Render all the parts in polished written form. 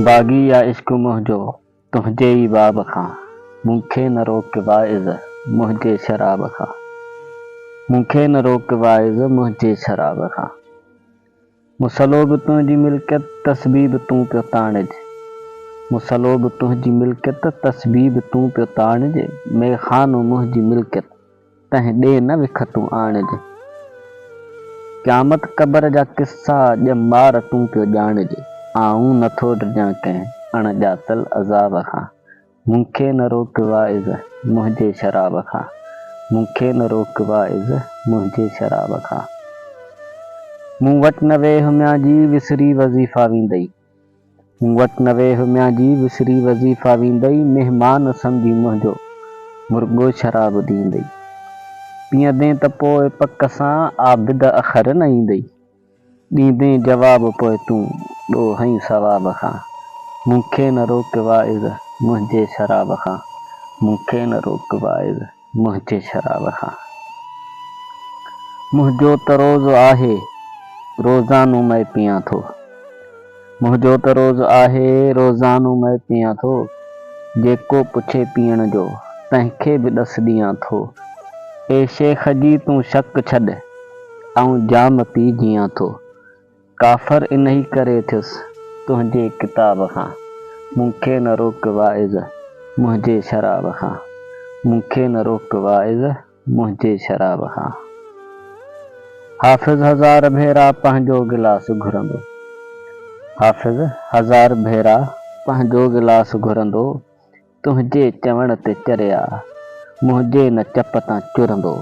बागी या इश्क मुंहिंजो तुंहिंजे ई बाब खां, मूंखे न रोक वाइज़ मुंहिंजे शराब खां, मूंखे न रोक वाइज़ मुंहिंजे शराब खां। मुसलो बि तुंहिंजी मिल्कियत तस्बीह बि तूं पियो ताणिज, मुसलो बि तुंहिंजी मिल्कियत तस्बीह बि तूं पियो ताणिज, मेखानो मुंहिंजी मिल्कियत तंहिं ॾे न विख तूं आणिज। क़यामत क़बर जा किस्सा ॼमार तूं पियो ॼाणिज, आऊं नथो डिॼां कंहिं अणॼातल अज़ाब खां, मूंखे न रोक वाइज़ मुंहिंजे शराब खां, मूंखे न रोक वाइज़ मुंहिंजे शराब खां। मूं वटि न वेह म्यांजी विसरी वज़ीफ़ा वेंदई, मूं वटि न वेह म्यांजी विसरी वज़ीफ़ा वेंदई, महिमान सम्झी मुंहिंजो मुर्गो शराब ॾींदई। पीअंदे त पोइ पक सां आबिद अखर न ईंदई, ॾींदे जवाब पोइ तूं ॾोहईं सवाब खां, मूंखे न रोक वाइज़ मुंहिंजे शराब खां, मूंखे न रोक वाइज़ मुंहिंजे शराब खां। मुंहिंजो त रोज़ आहे रोज़ानो मैं पियां थो, मुंहिंजो त रोज़ आहे रोज़ानो मैं पियां थो, जेको पुछे पीअण जो तंहिंखे बि ॾस ॾियां थो। ए शेख जी तूं शक छॾ आऊं जाम पी जियां थो, काफ़र इन्ही करे थियुसि तुंहिंजे किताब खां, मूंखे न रोक वाइज़ मुंहिंजे शराब खां, मूंखे न रोक वाइज़ मुंहिंजे शराब खां। हाफ़िज़ हज़ार भेरा पंहिंजो गिलास घुरंदो, हाफ़िज़ हज़ार भेरा पंहिंजो गिलास घुरंदो, तुंहिंजे चवण ते चरिया मुंहिंजे न चप तां चुरंदो।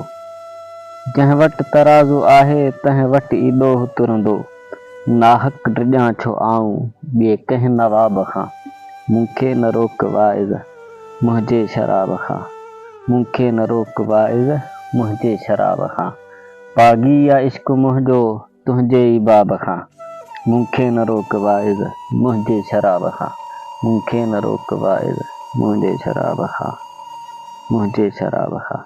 जंहिं वटि तराज़ू आहे तंहिं वटि ई ॾोह तुरंदो, नाहक डिॼां छो आऊं ॿिए कंहिं नवाब खां, मूंखे न रोक वाइज़ मुंहिंजे शराब खां, मूंखे न रोक वाइज़ मुंहिंजे शराब खां। बाग़ी या इश्क मुंहिंजो तुंहिंजे ई बाब खां, मूंखे न रोक वाइज़ मुंहिंजे शराब खां, मूंखे न रोक वाइज़ मुंहिंजे शराब खां, मुंहिंजे शराब खां।